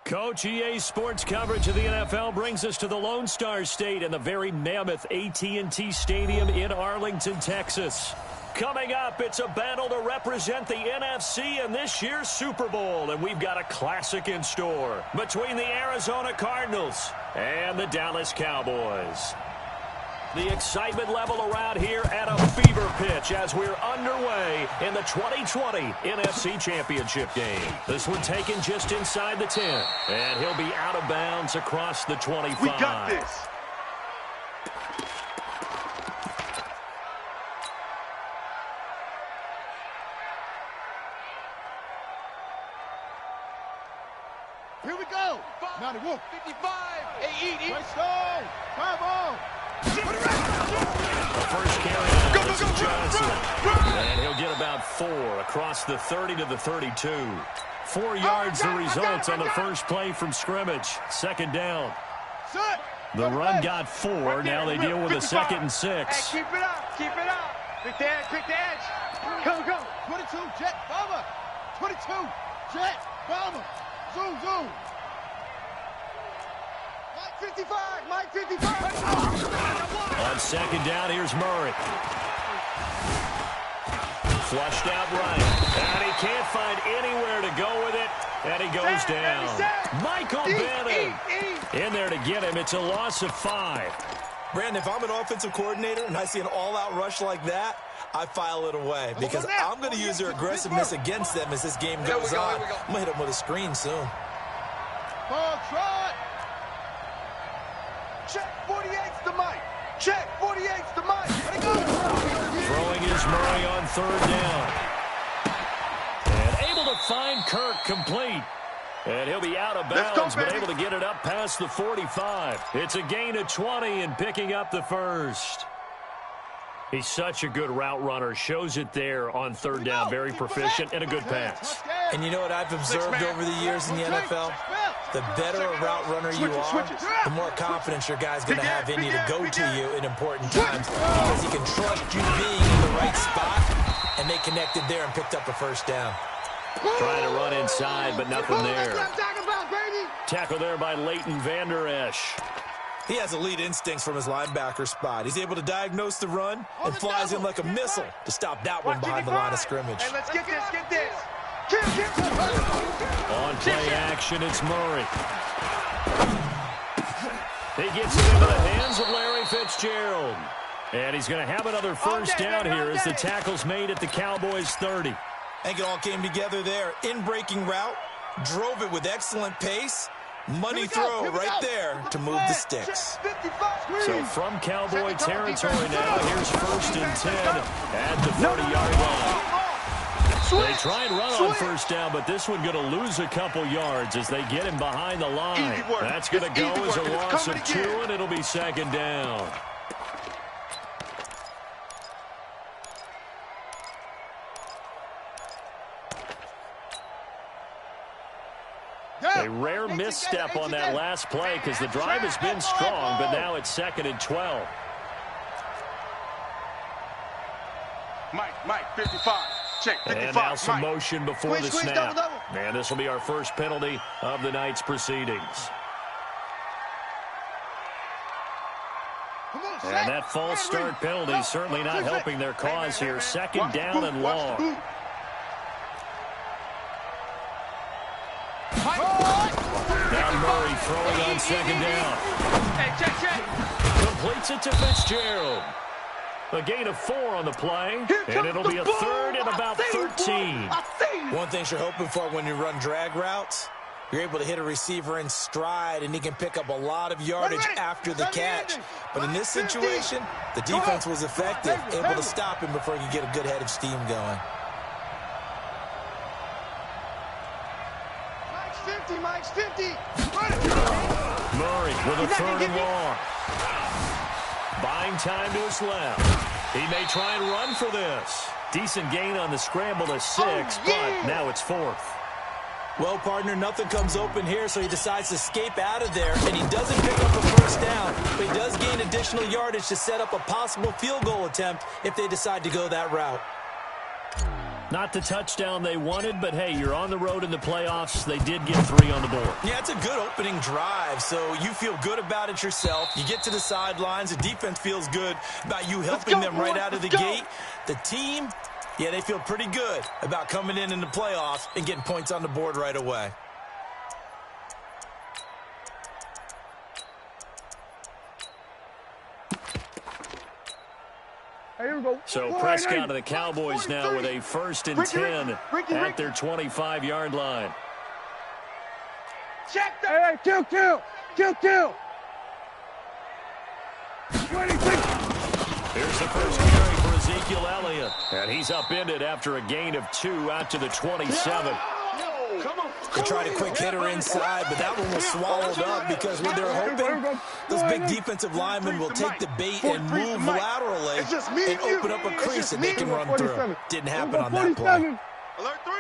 Coach, EA Sports coverage of the NFL brings us to the Lone Star State and the very mammoth AT&T Stadium in Arlington, Texas. Coming up, it's a battle to represent the NFC in this year's Super Bowl, and we've got a classic in store between the Arizona Cardinals and the Dallas Cowboys. The excitement level around here at a fever pitch as we're underway in the 2020 NFC Championship game. This one taken just inside the 10, and he'll be out of bounds across the 25. We got this. Here we go. Now they walk. 55. Hey, let's go. Come on. The first carry out is Johnson. And he'll get about 4 across the 30 to the 32. 4 yards the result on the first play from scrimmage. Second down. The run got 4. Now they deal with a 2nd and 6. Hey, keep it up. Keep it up. Quick the edge. Quick the edge. Go. 22. Jet. Bomber. 22. Jet. Bomber. Zoom. Mike 55. Mike 55. On second down, here's Murray. Flushed out right. And he can't find anywhere to go with it. And he goes down. Michael Bennett in there to get him. It's a loss of 5. Brandon, if I'm an offensive coordinator and I see an all-out rush like that, I file it away because I'm going to use their aggressiveness against them as this game goes on. I'm going to hit them with a screen soon. Ball trot. Check 48's the Mike. Check 48's the Mike. Throwing is Murray on third down. And able to find Kirk complete. And he'll be out of bounds, but able to get it up past the 45. It's a gain of 20 and picking up the first. He's such a good route runner. Shows it there on third down. Very proficient and a good pass. And you know what I've observed over the years in the NFL? The better a route runner you are, the more confidence your guy's going to have in you to go to you in important times because he can trust you being in the right spot, and they connected there and picked up a first down. Trying to run inside, but nothing there. Tackle there by Leighton Vander Esch. He has elite instincts from his linebacker spot. He's able to diagnose the run and flies in like a missile to stop that one behind the line of scrimmage. Hey, let's get this. On play action, it's Murray. He gets it into the hands of Larry Fitzgerald. And he's going to have another first down here as the tackle's made at the Cowboys 30. I think it all came together there. In-breaking route, drove it with excellent pace. Money throw right there to move the sticks. So from Cowboy territory now, here's 1st and 10 at the 30-yard line. They try and run on first down, but this one going to lose a couple yards as they get him behind the line. That's going to go as a loss of 2, and it'll be 2nd down. A rare misstep on that last play because the drive has been strong, but now it's 2nd and 12. Mike, 55. Check, 55. And now some motion before the snap. And this will be our first penalty of the night's proceedings. And that false start penalty certainly not helping their cause here. 2nd down and long. Now Murray throwing on 2nd down. Completes it to Fitzgerald. A gain of 4 on the play, and it'll be a 3rd and about 13. One thing you're hoping for when you run drag routes, you're able to hit a receiver in stride, and he can pick up a lot of yardage after the catch. But in this situation, the defense was effective, able to stop him before he could get a good head of steam going. Mike's 50. Murray with a 3rd and long. Buying time to his left. He may try and run for this. Decent gain on the scramble to 6, but now it's 4th. Well, partner, nothing comes open here, so he decides to escape out of there, and he doesn't pick up a first down, but he does gain additional yardage to set up a possible field goal attempt if they decide to go that route. Not the touchdown they wanted, but hey, you're on the road in the playoffs. They did get 3 on the board. Yeah, it's a good opening drive, so you feel good about it yourself. You get to the sidelines. The defense feels good about you helping them right out of the gate. The team, yeah, they feel pretty good about coming in the playoffs and getting points on the board right away. So Prescott of the Cowboys now with a 1st and 10 at their 25-yard line. Check that. Hey, kill. Here's the first carry for Ezekiel Elliott. And he's upended after a gain of 2 out to the 27. They tried a quick hitter inside, but that one was swallowed up because what they're hoping, those big defensive linemen will take the bait and move laterally and open up a crease that they can run through. Didn't happen on that play. Alert 3.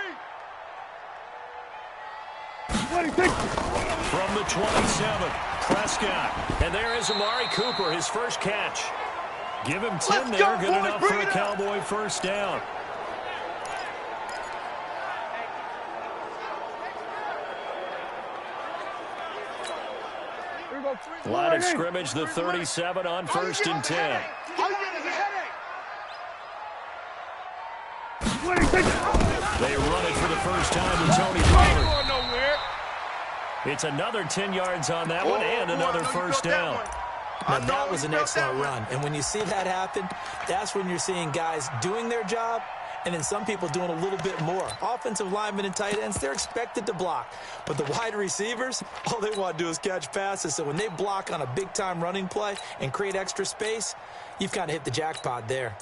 From the 27, Prescott. And there is Amari Cooper, his first catch. Give him 10 there, good enough for a Cowboy first down. Line of scrimmage, the 37 on 1st and 10. They run it for the first time with Tony Pollard. It's another 10 yards on that one and another first down. Now, that was an excellent run. And when you see that happen, that's when you're seeing guys doing their job and then some people doing a little bit more. Offensive linemen and tight ends, they're expected to block. But the wide receivers, all they want to do is catch passes. So when they block on a big-time running play and create extra space, you've kind of hit the jackpot there.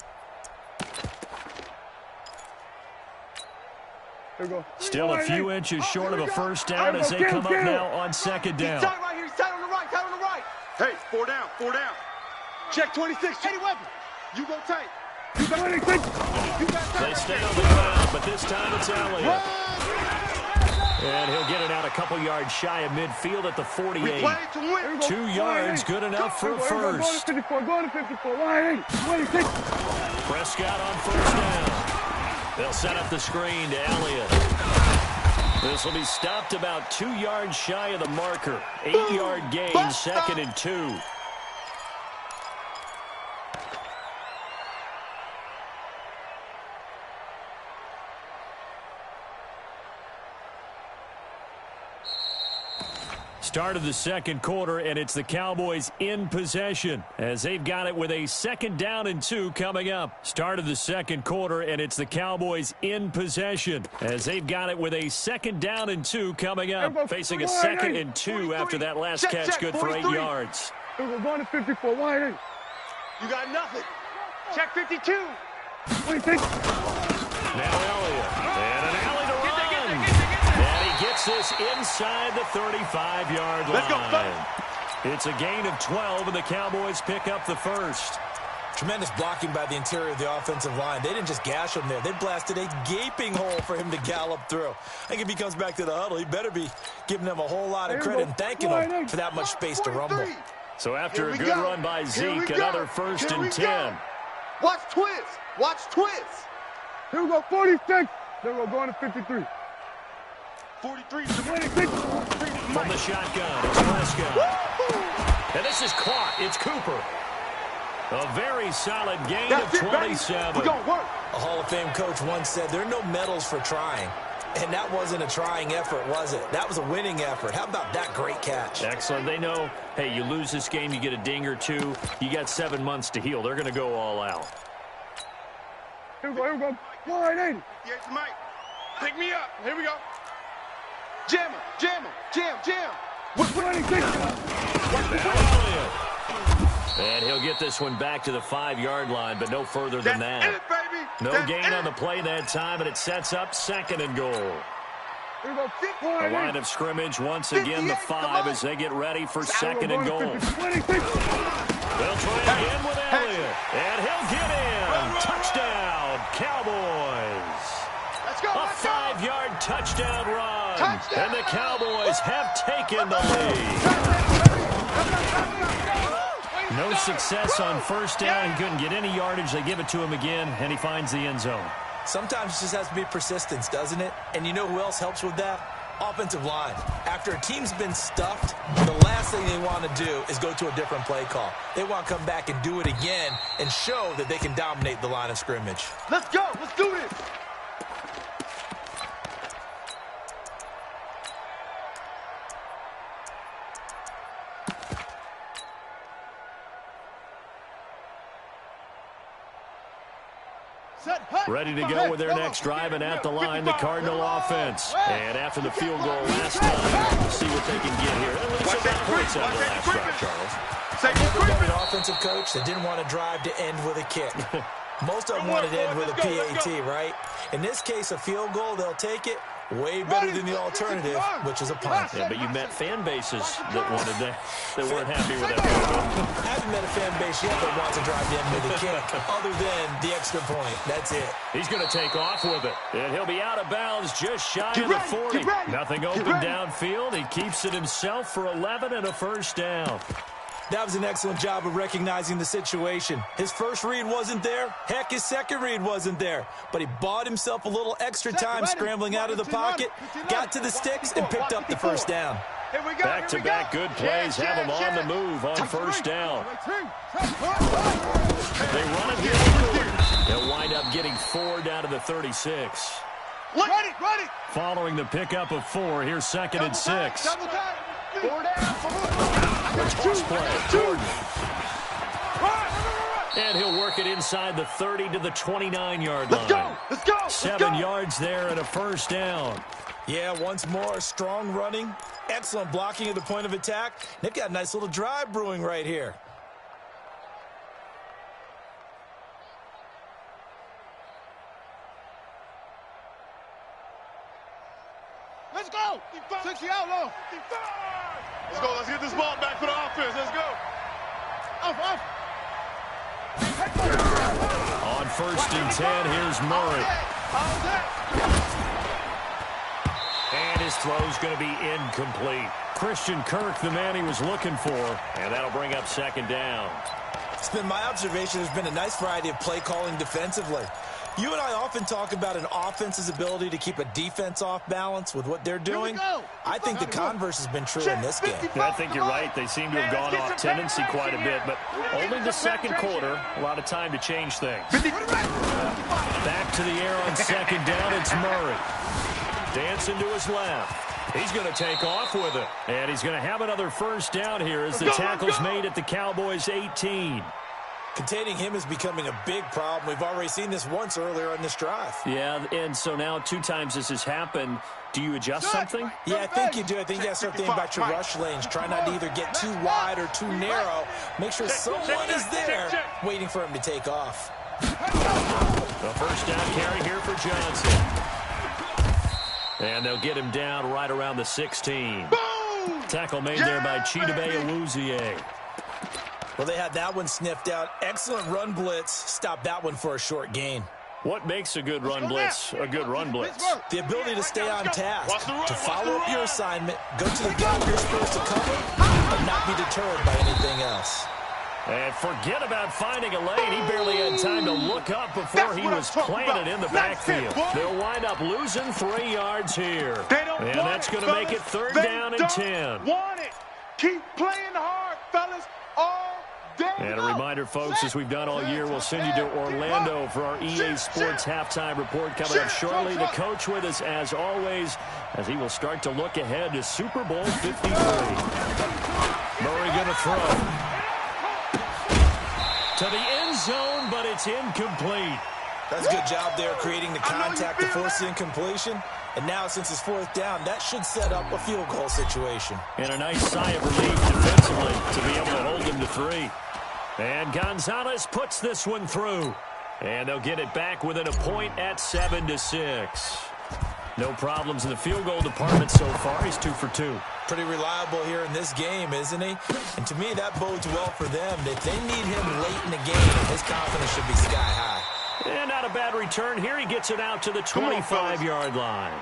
Still a few inches short of a first down as they come up now on 2nd down. He's tight right here. He's tight on the right. Tight on the right. Hey, 4 down. Check 26. Check weapon. You go tight. You got 26. They stay on the ground, but this time it's Elliott. And he'll get it out a couple yards shy of midfield at the 48. 2 yards, good enough for a first. Prescott on first down. They'll set up the screen to Elliott. This will be stopped about 2 yards shy of the marker. 8-yard gain, 2nd and 2. Start of the 2nd quarter, and it's the Cowboys in possession as they've got it with a 2nd down and 2 coming up. Start of the 2nd quarter, and it's the Cowboys in possession as they've got it with a 2nd down and 2 coming up. Facing a 2nd and 2 after that last catch, good for 8 yards. We're going to 54 wide. You got nothing. Check 52. Now Elliott. And an alley to run. And he gets this inside the 35-yard line. Let's go. It's a gain of 12, and the Cowboys pick up the first. Tremendous blocking by the interior of the offensive line. They didn't just gash him there. They blasted a gaping hole for him to gallop through. I think if he comes back to the huddle, he better be giving them a whole lot of credit and thanking them for that much space to rumble. So after a good run by Zeke, another 1st and 10. Watch twist. Watch twist. Here we go, 46. Then we're going to 53. 43. From the shotgun, it's Prescott. And this is caught. It's Cooper. A very solid gain of 27. We're going to work. A Hall of Fame coach once said, there are no medals for trying. And that wasn't a trying effort, was it? That was a winning effort. How about that great catch? Excellent. They know, hey, you lose this game, you get a ding or two. You got 7 months to heal. They're going to go all out. Here we go. 180. Yes, Mike. Pick me up. Here we go. Jam. And he'll get this one back to the 5-yard line, but no further than that. No gain on the play that time, and it sets up 2nd and goal. The line of scrimmage, once again, the 5 as they get ready for 2nd and goal. They'll try again with Elliott, and he'll get in. Touchdown, Cowboys. A 5-yard touchdown run, and the Cowboys have taken the lead. No success on first down. He couldn't get any yardage. They give it to him again, and he finds the end zone. Sometimes it just has to be persistence, doesn't it? And you know who else helps with that? Offensive line. After a team's been stuffed, the last thing they want to do is go to a different play call. They want to come back and do it again and show that they can dominate the line of scrimmage. Let's go. Let's do this. Ready to go with their next drive, and at the line, the Cardinal offense. And after the field goal last time, we'll see what they can get here. At least some points out of the last drive, Charles. I've never met an offensive coach that didn't want to drive to end with a kick. Most of them wanted to end with a PAT, right? In this case, a field goal, they'll take it. Way better than the alternative, which is a punt. Yeah, but you met fan bases that wanted that weren't happy with that field goal. I haven't met a fan base yet that wants to drive in with a kick, other than the extra point. That's it. He's going to take off with it, and he'll be out of bounds just shy of the 40. Nothing open downfield. He keeps it himself for 11 and a first down. That was an excellent job of recognizing the situation. His first read wasn't there. Heck, his second read wasn't there. But he bought himself a little extra time scrambling out of the pocket, got to the sticks, and picked up the first down. Back-to-back good plays have him on the move on first down. They run it here. They'll wind up getting 4 down to the 36. Following the pickup of 4, here's 2nd and 6. Toss play, Jordan. And he'll work it inside the 30 to the 29-yard line. Let's go. 7 yards there and a first down. Yeah, once more, strong running, excellent blocking at the point of attack. They've got a nice little drive brewing right here. Let's go. 60 out low. Let's go. Let's get this ball back for the offense. Let's go. Off. On 1st and 10, here's Murray. And his throw's going to be incomplete. Christian Kirk, the man he was looking for, and that'll bring up 2nd down. It's been my observation there's been a nice variety of play calling defensively. You and I often talk about an offense's ability to keep a defense off balance with what they're doing. I think the converse has been true in this game. I think you're right. They seem to have gone off tendency quite a bit, but only the 2nd quarter, a lot of time to change things. Back to the air on 2nd down, it's Murray. Dancing to his left. He's going to take off with it, and he's going to have another first down here as the tackle's made at the Cowboys' 18. Containing him is becoming a big problem. We've already seen this once earlier on this drive. Yeah, and so now 2 times this has happened. Do you adjust something? Yeah, I think you do. I think you got to start thinking about your rush lanes. Try not to either get too wide or too narrow. Make sure someone is there waiting for him to take off. The first down carry here for Johnson. And they'll get him down right around the 16. Tackle made there by Chidobe Awuzie. Well, they had that one sniffed out. Excellent run blitz. Stop that one for a short gain. What makes a good run blitz a good run blitz? The ability to stay on task, to follow up your assignment, go to the guy you're supposed to cover, and not be deterred by anything else. And forget about finding a lane. He barely had time to look up before he was planted in the backfield. They'll wind up losing 3 yards here. And that's going to make it 3rd down and 10. Want it. Keep playing hard, fellas. And a reminder, folks, as we've done all year, we'll send you to Orlando for our EA Sports halftime report coming up shortly. The coach with us, as always, as he will start to look ahead to Super Bowl 53. Murray going to throw. To the end zone, but it's incomplete. That's a good job there creating the contact to force the incompletion. And now, since it's 4th down, that should set up a field goal situation. And a nice sigh of relief defensively to be able to hold them to 3. And Gonzalez puts this one through. And they'll get it back within a point at 7-6. No problems in the field goal department so far. He's 2 for 2. Pretty reliable here in this game, isn't he? And to me, that bodes well for them. If they need him late in the game, his confidence should be sky high. And not a bad return here. He gets it out to the 25-yard line.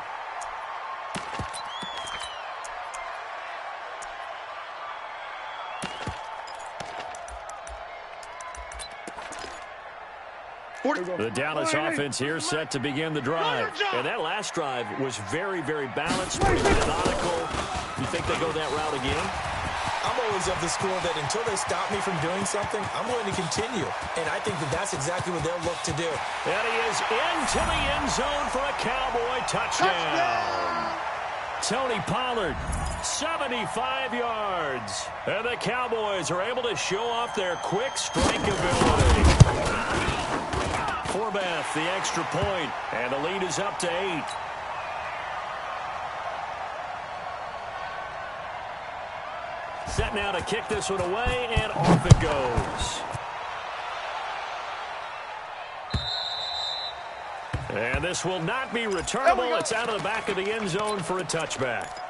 The Dallas offense here set to begin the drive. And that last drive was very, very balanced, pretty methodical. You think they go that route again? I'm always of the school that until they stop me from doing something, I'm going to continue. And I think that that's exactly what they'll look to do. And he is into the end zone for a Cowboy touchdown. Tony Pollard, 75 yards. And the Cowboys are able to show off their quick strike ability. Forbath, the extra point, and the lead is up to 8. Set now to kick this one away, and off it goes. And this will not be returnable. It's out of the back of the end zone for a touchback.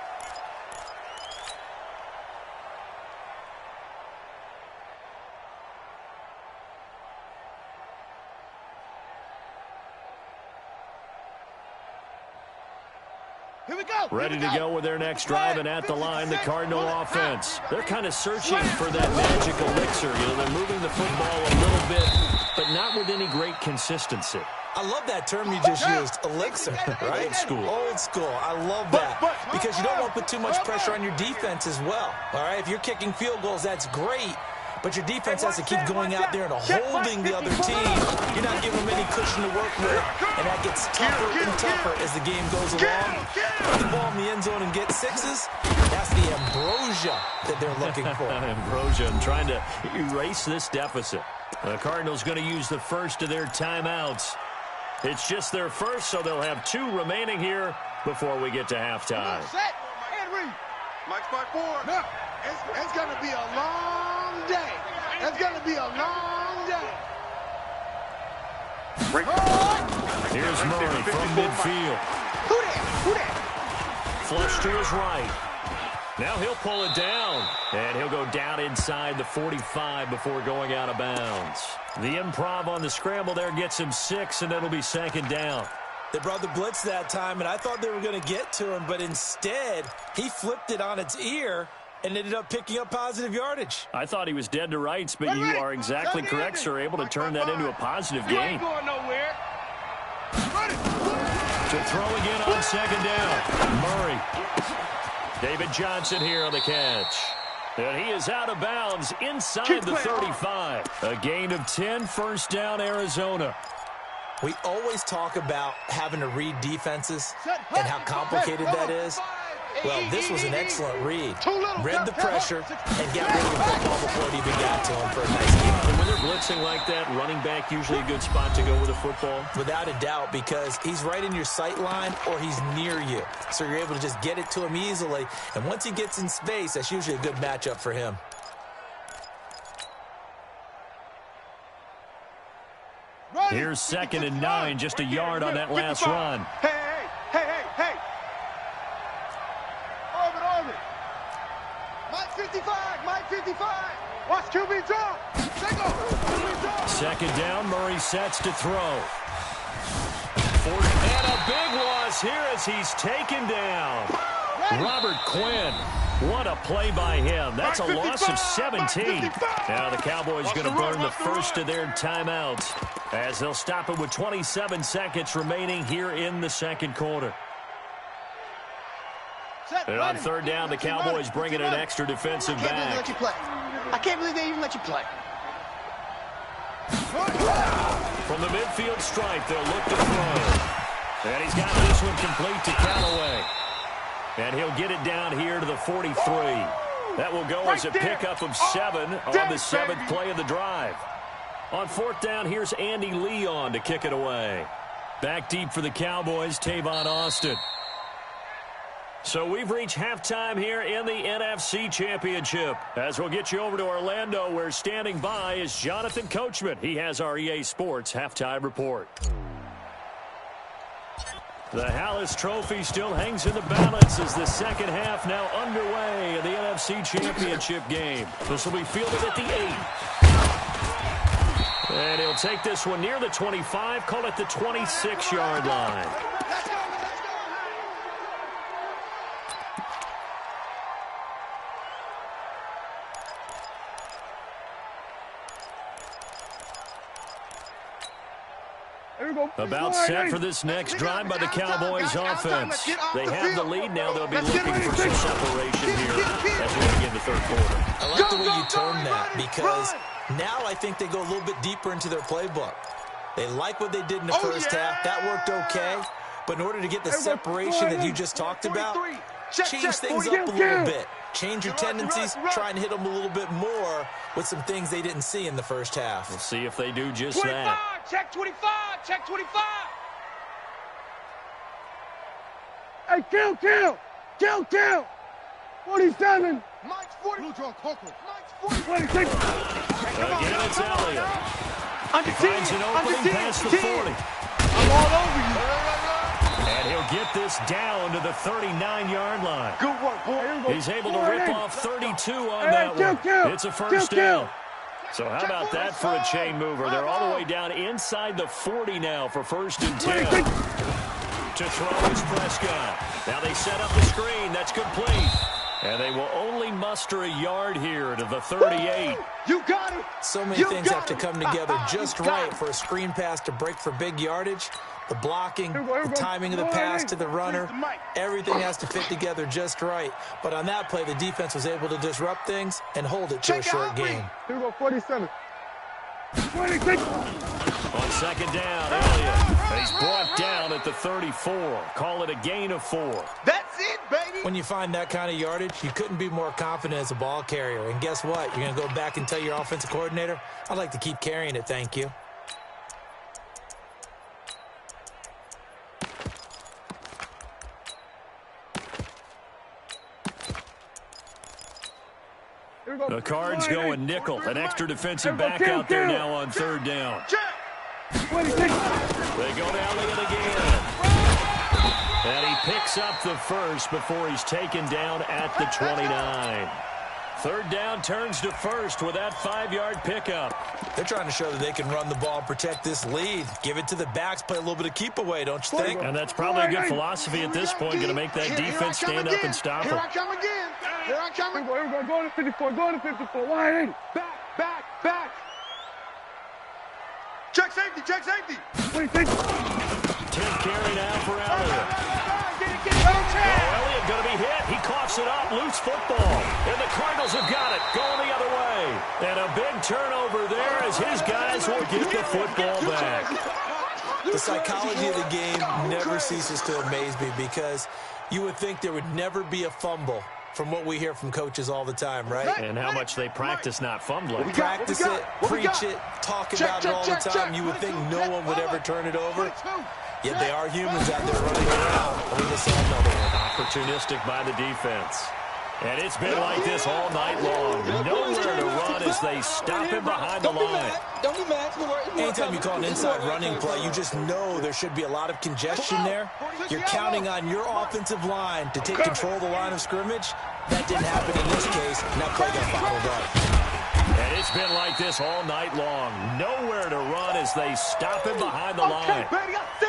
Here we go. Ready to go with their next drive, and at the line, the Cardinal offense. They're kind of searching for that magic elixir. You know, they're moving the football a little bit, but not with any great consistency. I love that term you just used, elixir, right? Old school. Old school. I love that because you don't want to put too much pressure on your defense as well. All right, if you're kicking field goals, that's great. But your defense has to keep going out there and holding the other team. You're not giving them any cushion to work with, and that gets tougher and tougher as the game goes along. Put the ball in the end zone and get sixes. That's the ambrosia that they're looking for. Ambrosia, and trying to erase this deficit. The Cardinals going to use the first of their timeouts. It's just their first, so they'll have 2 remaining here before we get to halftime. Set and read. Mike's by 4. No, it's going to be a long day. It's going to be a long day. Here's Murray from midfield. Who that? Flush to his right. Now he'll pull it down, and he'll go down inside the 45 before going out of bounds. The improv on the scramble there gets him 6, and it'll be second down. They brought the blitz that time, and I thought they were going to get to him, but instead he flipped it on its ear and ended up picking up positive yardage. I thought he was dead to rights, but you are exactly correct, sir. Able to turn that into a positive gain. You ain't going nowhere. To throw again on second down. Murray. David Johnson here on the catch. And he is out of bounds inside the 35. A gain of 10, first down, Arizona. We always talk about having to read defenses and how complicated that is. Well, this was an excellent read. Read the pressure and got rid of the football before it even got to him for a nice game. And when they're blitzing like that, running back usually a good spot to go with a football? Without a doubt, because he's right in your sight line or he's near you. So you're able to just get it to him easily. And once he gets in space, that's usually a good matchup for him. Here's 2nd and 9, just a yard on that last run. Hey. Orbit. Mike 55. Watch QB drop. Second down, Murray sets to throw. And a big loss here as he's taken down. Robert Quinn. What a play by him. That's a loss of 17. Now the Cowboys going to burn the first of their timeouts as they'll stop it with 27 seconds remaining here in the second quarter. And on third down, the Cowboys bring in an extra defensive back. I can't believe they even let you play. From the midfield stripe, they'll look to throw. And he's got this one complete to Callaway. And he'll get it down here to the 43. That will go as a pickup of 7 on the 7th play of the drive. On fourth down, here's Andy Leon to kick it away. Back deep for the Cowboys, Tavon Austin. So we've reached halftime here in the NFC Championship. As we'll get you over to Orlando, where standing by is Jonathan Coachman. He has our EA Sports halftime report. The Hallis Trophy still hangs in the balance as the second half now underway in the NFC Championship game. This will be fielded at the 8. And he'll take this one near the 25, call it the 26-yard line. About set for this next drive by the Cowboys offense. They have the lead now. They'll be looking for some separation here as we begin the third quarter. I like the way you term that because now I think they go a little bit deeper into their playbook. They like what they did in the first half. That worked okay. But in order to get the separation that you just talked about, change things up a little bit. Change your tendencies, try and hit them a little bit more with some things they didn't see in the first half. We'll see if they do just that. Check 25, check 25. Hey, kill. 47. Mike's 40. Blue John Coco. Mike's 46. Again, it's Elliott. Under 10. Finds an opening past the 40. I'm all over you. And he'll get this down to the 39-yard line. Good work, boy. He's able to rip off 32 on that one. It's a first down. So how about that for a chain mover? They're all the way down inside the 40 now for 1st and 10. To throw is Prescott. Now they set up the screen. That's complete. And they will only muster a yard here to the 38. You got it. So many things have to come together just right for a screen pass to break for big yardage. The blocking, the timing of the pass to the runner, everything has to fit together just right. But on that play, the defense was able to disrupt things and hold it to a short game. Here we go, 47. 26. On second down, Elliott. He's brought down at the 34. Call it a gain of 4. That's it, baby. When you find that kind of yardage, you couldn't be more confident as a ball carrier. And guess what? You're going to go back and tell your offensive coordinator, I'd like to keep carrying it, thank you. The Cards going nickel. An extra defensive back out there now on 3rd down. They go to Elliott again. And he picks up the first before he's taken down at the 29. 3rd down turns to 1st with that 5-yard pickup. They're trying to show that they can run the ball and protect this lead. Give it to the backs, play a little bit of keep away, don't you think? And that's probably a good philosophy at this point, going to make that defense stand up and stop Here them. I come again. Here I come again. Here we go. Go to 54. Go to 54. Wide in. Back. Check safety. 26. 10th carry now for Elliott. Elliott going to be hit. He coughs it up. Loose football. And the Cardinals have got it. Going the other way. And a big turnover there as his guys will get the football back. The psychology of the game never ceases to amaze me because you would think there would never be a fumble from what we hear from coaches all the time, right? And how much they practice not fumbling. Practice it, preach it, talk about it all the time. You would think no one would ever turn it over. Yet they are humans out there running around. We just saw another one. Opportunistic by the defense. And it's been like this all night long. Nowhere to run as they stop him behind the line. Don't be mad. Anytime you call an inside running play, you just know there should be a lot of congestion there. You're counting on your offensive line to take control of the line of scrimmage. That didn't happen in this case, and that play got fouled up. And it's been like this all night long. Nowhere to run as they stop him behind the line.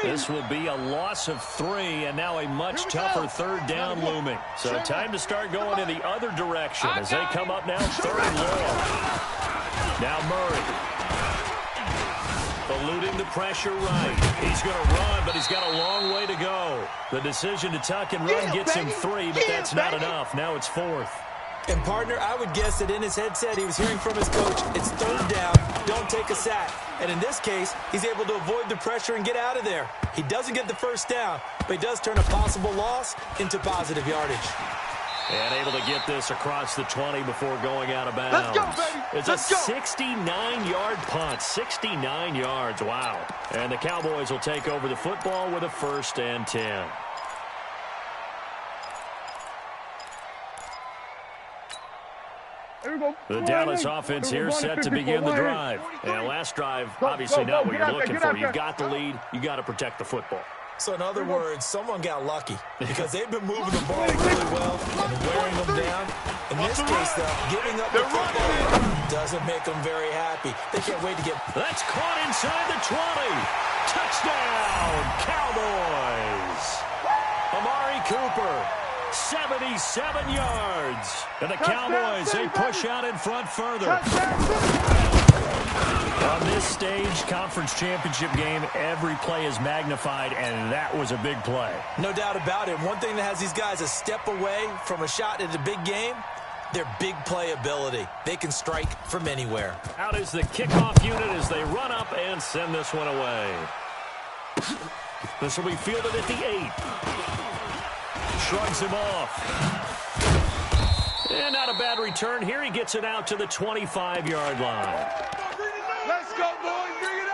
This will be a loss of 3, and now a much tougher 3rd down looming. So time to start going in the other direction as they come up now 3rd and long. Now Murray. Eluding the pressure right. He's going to run, but he's got a long way to go. The decision to tuck and run gets him 3, but that's not enough. Now it's 4th. And, partner, I would guess that in his headset he was hearing from his coach, it's 3rd down, don't take a sack. And in this case, he's able to avoid the pressure and get out of there. He doesn't get the 1st down, but he does turn a possible loss into positive yardage. And able to get this across the 20 before going out of bounds. Let's go, baby. It's a 69-yard punt. 69 yards. Wow. And the Cowboys will take over the football with a 1st and 10. The Dallas offense here set to begin the drive. And last drive, obviously not what you're looking for. You've got the lead. You got to protect the football. So in other words, someone got lucky because they've been moving the ball really well and wearing them down. In this case, though, giving up the football doesn't make them very happy. They can't wait to get... That's caught inside the 20. Touchdown, Cowboys. Amari Cooper, 77 yards. And the Cowboys, they push out in front further. On this stage, conference championship game, every play is magnified, and that was a big play. No doubt about it. One thing that has these guys a step away from a shot in a big game, their big play ability. They can strike from anywhere. Out is the kickoff unit as they run up and send this one away. This will be fielded at the 8. Shrugs him off. And not a bad return. Here he gets it out to the 25-yard line. Let's go, boys. Bring it up.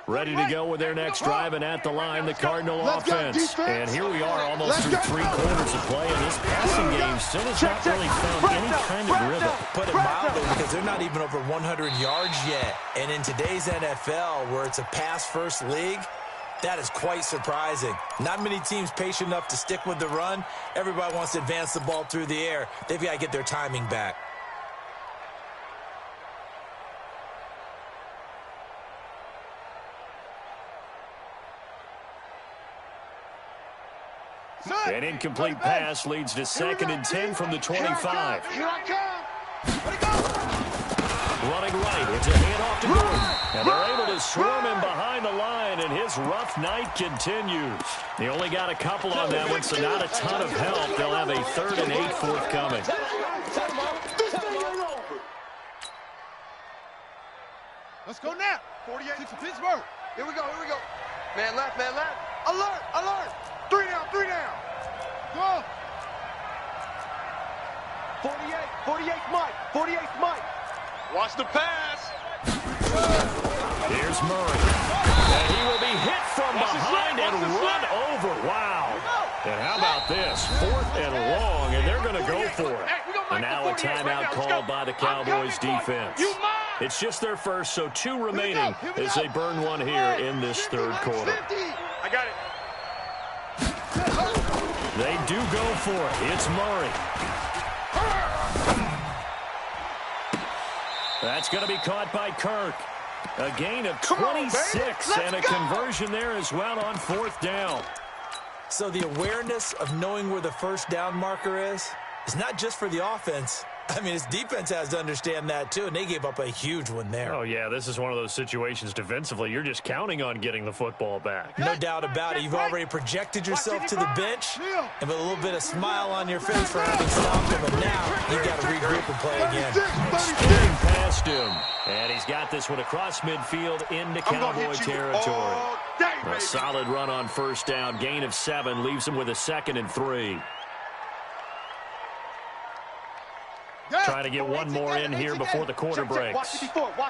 Ready to go with their next drive, and at the line, the Cardinal offense. And here we are almost through 3 quarters of play, and this passing game still has not really found any kind of rhythm. Put it mildly, because they're not even over 100 yards yet. And in today's NFL, where it's a pass-first league, that is quite surprising. Not many teams patient enough to stick with the run. Everybody wants to advance the ball through the air. They've got to get their timing back. An incomplete pass leads to 2nd and 10 from the 25. Here I come. Let it go. Running right, it's a handoff to Gordon. And they're able to swarm him behind the line, and his rough night continues. They only got a couple on that one, so not a ton of help. They'll have a 3rd and 8 forthcoming. Let's go now. 48 to Pittsburgh. Here we go. Man left. Alert. 3 down. Go. 48 Mike. Watch the pass. Here's Murray. And he will be hit from behind and run over. Wow. And how about this? 4th and long, and they're going to go for it. And now a timeout called by the Cowboys defense. It's just their first, so 2 remaining as they burn one here in this 3rd quarter. I got it. They do go for it. It's Murray. That's going to be caught by Kirk. A gain of 26 and a conversion there as well on 4th down. So the awareness of knowing where the first down marker is not just for the offense. I mean, his defense has to understand that, too, and they gave up a huge one there. Oh, yeah, this is one of those situations defensively. You're just counting on getting the football back. No doubt about it. You've already projected yourself to the bench, and with a little bit of smile on your face for having stopped him, and now you've got to regroup and play again. Spinning past him, and he's got this one across midfield into Cowboy territory. A solid run on 1st down, gain of 7, leaves him with a 2nd and 3. Trying to get one more in here before the quarter breaks. Watch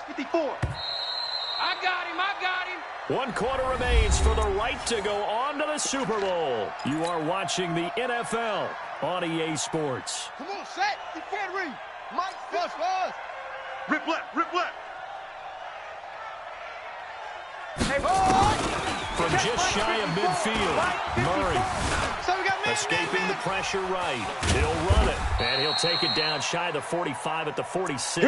54. I got him. 1 quarter remains for the right to go on to the Super Bowl. You are watching the NFL on EA Sports. Come on, set. You can't read. Mike, fast. Rip left. Hey, boy. From just shy of midfield, Murray escaping the pressure right. He'll run it, and he'll take it down shy of the 45 at the 46.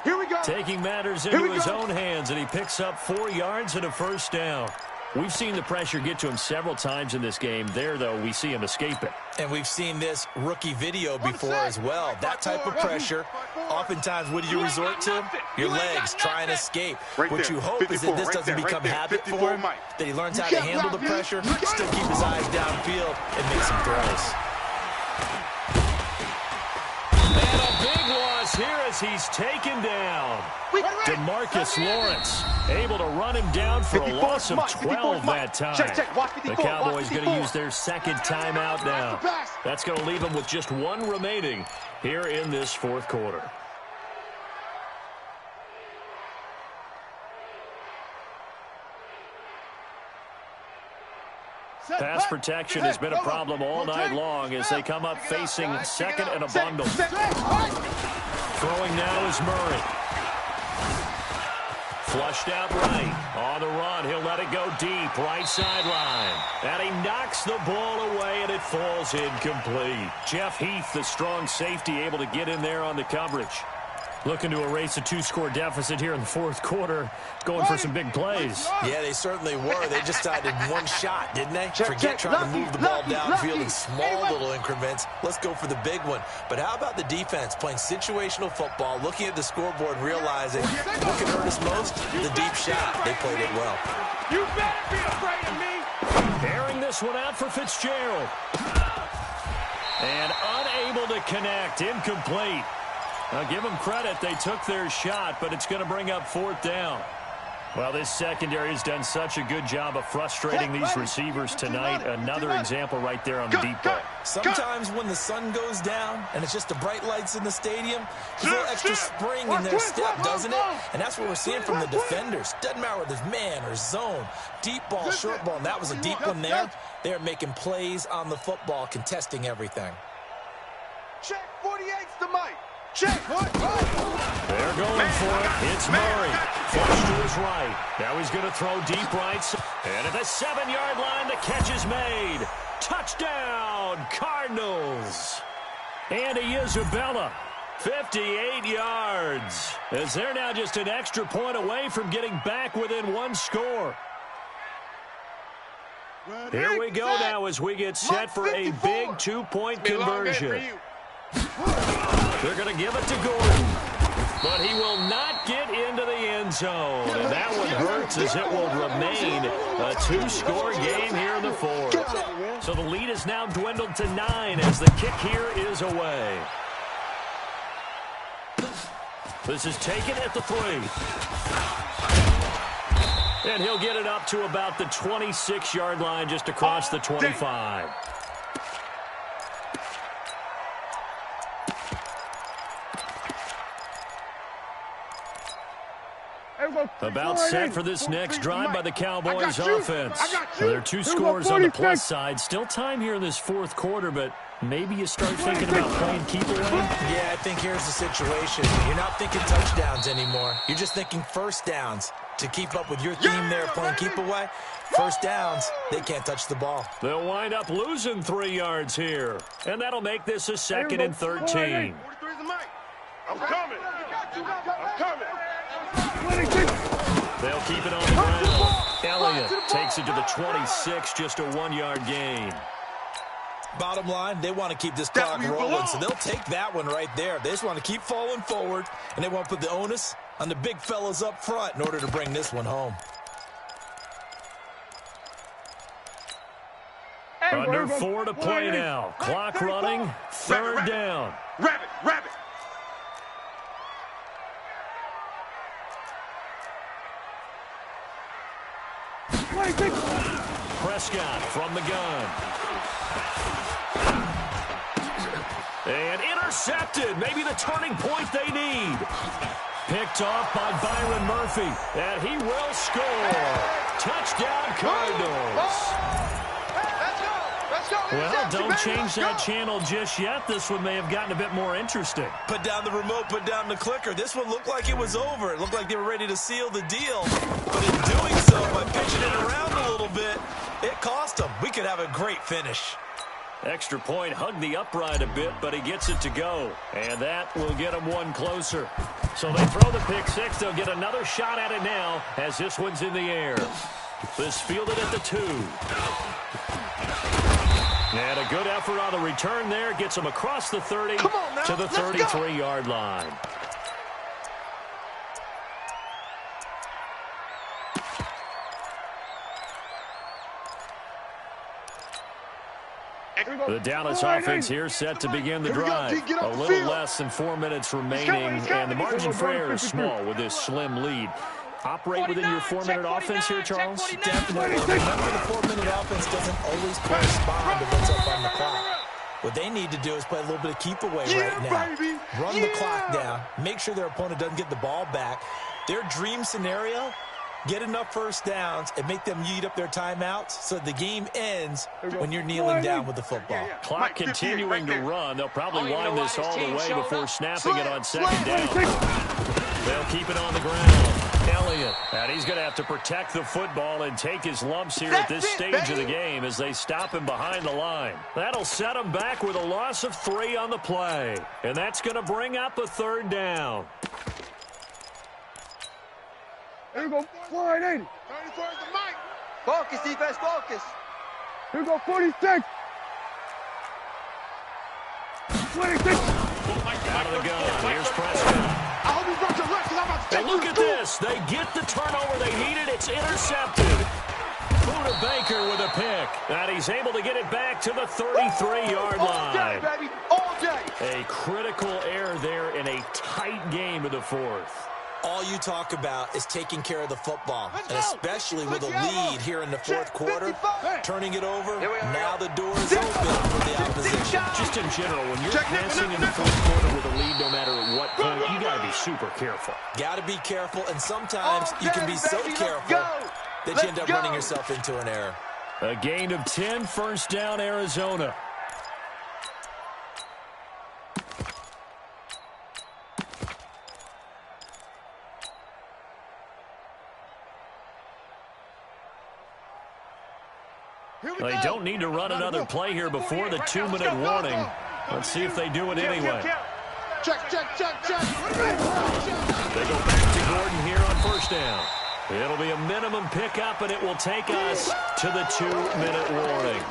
Here we go. Taking matters into his own hands, and he picks up 4 yards and a 1st down. We've seen the pressure get to him several times in this game. There, though, we see him escape it. And we've seen this rookie video before as well. That type of pressure, oftentimes, what do you resort to? Your legs, try and escape. What you hope is that this doesn't become habit for him, that he learns how to handle the pressure, still keep his eyes downfield, and make some throws. And a big loss here as he's taken down. DeMarcus Lawrence able to run him down for a loss of 12 that time. The Cowboys going to use their 2nd timeout now. That's going to leave them with just 1 remaining here in this 4th quarter. Pass protection has been a problem all night long as they come up facing 2nd and a bundle. Throwing now is Murray. Flushed out right. On the run, he'll let it go deep. Right sideline. And he knocks the ball away, and it falls incomplete. Jeff Heath, the strong safety, able to get in there on the coverage. Looking to erase a 2-score deficit here in the fourth quarter, going for some big plays. Yeah, they certainly were. They just decided one shot, didn't they? Forget trying to move the ball downfield in small little increments. Let's go for the big one. But how about the defense playing situational football, looking at the scoreboard and realizing what can hurt us most? The deep shot. They played it well. You better be afraid of me. Airing this one out for Fitzgerald. And unable to connect. Incomplete. I'll give them credit. They took their shot, but it's going to bring up fourth down. Well, this secondary has done such a good job of frustrating these receivers tonight. Another example right there on the deep ball. Sometimes when the sun goes down and it's just the bright lights in the stadium, there's a little extra spring in their step, doesn't it? And that's what we're seeing from the defenders. Doesn't matter whether it's man or zone, deep ball, short ball, and that was a deep one there. They're making plays on the football, contesting everything. Check 48's the mic. Check. They're going for it. It's Murray. Flush to his right. Now he's going to throw deep right. And at the 7-yard line, the catch is made. Touchdown, Cardinals. Andy Isabella, 58 yards. As they're now just an extra point away from getting back within one score. Here we go now as we get set for a big 2-point conversion. They're going to give it to Gordon. But he will not get into the end zone. And that one hurts as it will remain a 2-score game here in the fourth. So the lead is now dwindled to 9 as the kick here is away. This is taken at the 3. And he'll get it up to about the 26-yard line just across the 25. About set for this next drive by the Cowboys offense. So there are 2 scores on the plus side. Still time here in this fourth quarter, but maybe you start thinking about playing keep away. Yeah, I think here's the situation. You're not thinking touchdowns anymore. You're just thinking first downs. To keep up with your theme there, playing keep away, first downs, they can't touch the ball. They'll wind up losing 3 yards here. And that'll make this a 2nd and 13. I'm coming. I'm coming. They'll keep it on the ground. Elliott takes it to the 26, just a 1-yard gain. Bottom line, they want to keep this clock rolling, so they'll take that one right there. They just want to keep falling forward, and they want to put the onus on the big fellas up front in order to bring this one home. Under 4 to play now. Clock running, 3rd down. Rabbit. Prescott from the gun. And intercepted. Maybe the turning point they need. Picked off by Byron Murphy. And he will score. Touchdown, Cardinals. Well, don't change that channel just yet. This one may have gotten a bit more interesting. Put down the remote, put down the clicker. This one looked like it was over. It looked like they were ready to seal the deal. But in doing so, by pitching it around a little bit, it cost them. We could have a great finish. Extra point hugged the upright a bit, but he gets it to go. And that will get him one closer. So they throw the pick 6. They'll get another shot at it now as this one's in the air. This fielded at the 2. And a good effort on the return there. Gets him across the 30 to the 33-yard line. The Dallas offense here set to begin the drive. A little less than 4 minutes remaining, and the margin for error is small with this slim lead. Operate within your 4-minute offense here, Charles? Definitely. Remember, the 4-minute offense doesn't always correspond to what's up on the clock. What they need to do is play a little bit of keep away right now. Run the clock down. Make sure their opponent doesn't get the ball back. Their dream scenario, get enough first downs and make them eat up their timeouts so the game ends when you're kneeling down with the football. Clock continuing to run. They'll probably wind this all the way before snapping it on 2nd down. They'll keep it on the ground. Elliott And he's going to have to protect the football and take his lumps here at this stage of the game as they stop him behind the line. That'll set him back with a loss of 3 on the play. And that's going to bring up a third down. Here we go, wide 80. 34 is the mic. Focus, defense, focus. Here we go, 46. 26. Out of the gun. Here's Prescott. I hope you brought your left because I'm about to And look at this. They get the turnover they needed. It's intercepted. Buda Baker with a pick. And he's able to get it back to the 33-yard line. All day, baby. All day. A critical error there in a tight game in the fourth. All you talk about is taking care of the football, and especially with a lead here in the fourth quarter, turning it over, now the door is open for the opposition. Just in general, when you're passing in the fourth quarter with a lead, no matter at what point, you got to be super careful. Got to be careful, and sometimes you can be so careful that you end up running yourself into an error. A gain of 10, first down, Arizona. They don't need to run another play here before the 2-minute warning. Let's see if they do it anyway. Check. They go back to Gordon here on first down. It'll be a minimum pickup, and it will take us to the 2-minute warning.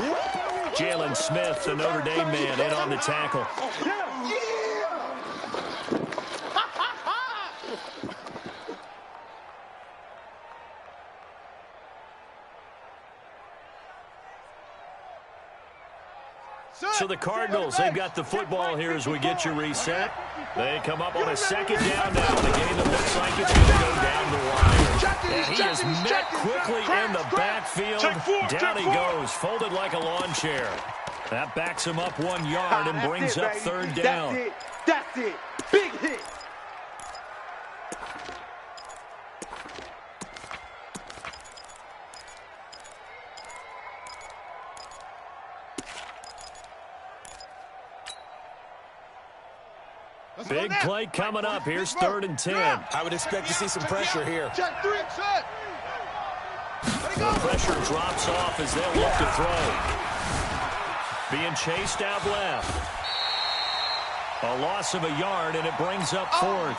Jalen Smith, the Notre Dame man, in on the tackle. So the Cardinals, they've got the football here as we get you reset. They come up on a second down now in a game that looks like it's going to go down the wire. And he is met quickly in the backfield. Down he goes, folded like a lawn chair. That backs him up 1 yard and brings up third down. That's it. Big hit. Big play coming up. Here's 3rd and 10. I would expect to see some pressure here. Check 3, set. The pressure drops off as they'll look to throw. Being chased out left. A loss of a yard, and it brings up 4th.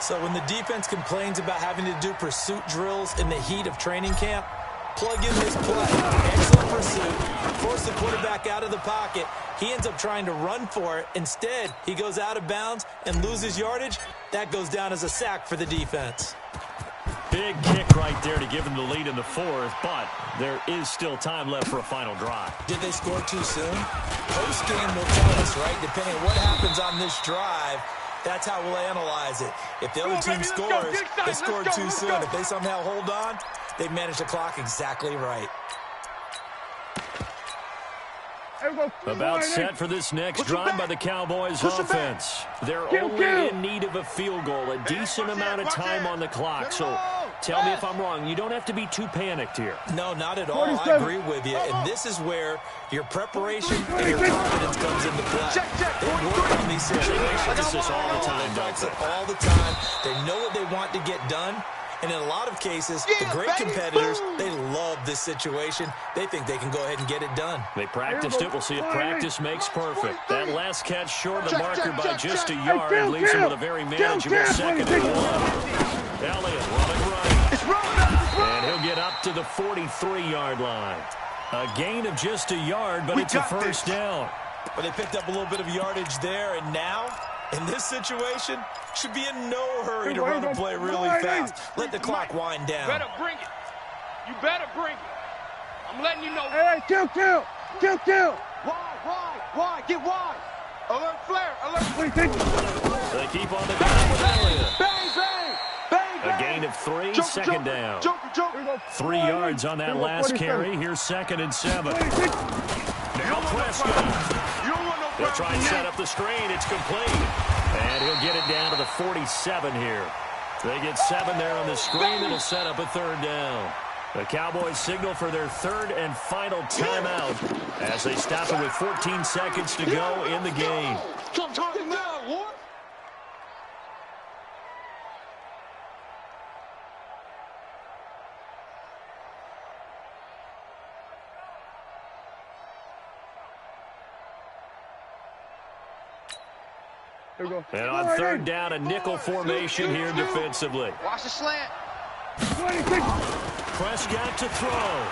So when the defense complains about having to do pursuit drills in the heat of training camp, plug in this play. Excellent pursuit. Force the quarterback out of the pocket. He ends up trying to run for it. Instead, he goes out of bounds and loses yardage. That goes down as a sack for the defense. Big kick right there to give them the lead in the 4th, but there is still time left for a final drive. Did they score too soon? Post-game will tell us, right? Depending on what happens on this drive, that's how we'll analyze it. If the other team scores, they scored too soon. If they somehow hold on, they've managed the clock exactly right. About set for this next drive by the Cowboys offense. They're only in need of a field goal, a decent amount of time on the clock. So tell me if I'm wrong. You don't have to be too panicked here. No, not at all. I agree with you. And this is where your preparation and your confidence comes into play. They work on these situations. This is all the time, don't they? All the time. They know what they want to get done. And in a lot of cases, the great competitors, they love this situation. They think they can go ahead and get it done. They practiced it. We'll see if practice makes perfect. That last catch short of the marker by just a yard leaves him with a very manageable 2nd and 1. Elliott running right. And he'll get up to the 43-yard line. A gain of just a yard, but it's a first down. But they picked up a little bit of yardage there, and now, in this situation, should be in no hurry to run a play really fast. Let the clock wind down. You better bring it. You better bring it. I'm letting you know. Hey, kill. Wide, get wide. Alert flare, alert. What do you think? They keep on the ground with Elliott. Bang. A gain of 3, second down. 3 yards on that last carry. Here's 2nd and 7. Now Prescott. They'll try and set up the screen. It's complete. And he'll get it down to the 47 here. They get 7 there on the screen. It'll set up a 3rd down. The Cowboys signal for their 3rd and final timeout as they stop it with 14 seconds to go in the game. Here we go. And on third down, a nickel formation here defensively. Watch the slant. 26. Prescott to throw.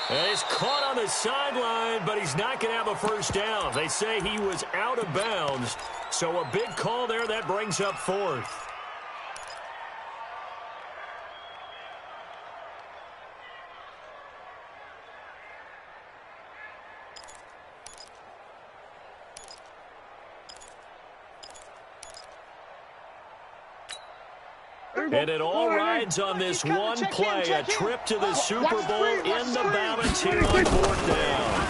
And he's caught on the sideline, but he's not going to have a first down. They say he was out of bounds, so a big call there that brings up fourth. And it all rides on this one play, a trip to the Super Bowl in the balance here on fourth down.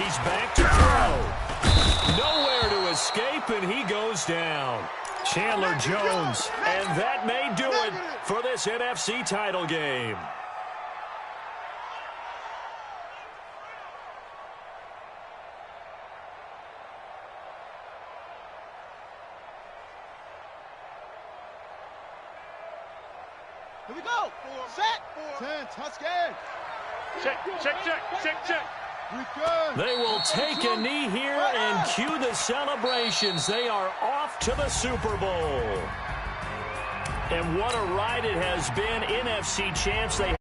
He's back to throw. Nowhere to escape, and he goes down. Chandler Jones, and that may do it for this NFC title game. Here we go. Set. 10. Touchdown. Check. They will take a knee here and cue the celebrations. They are off to the Super Bowl. And what a ride it has been. NFC champs, they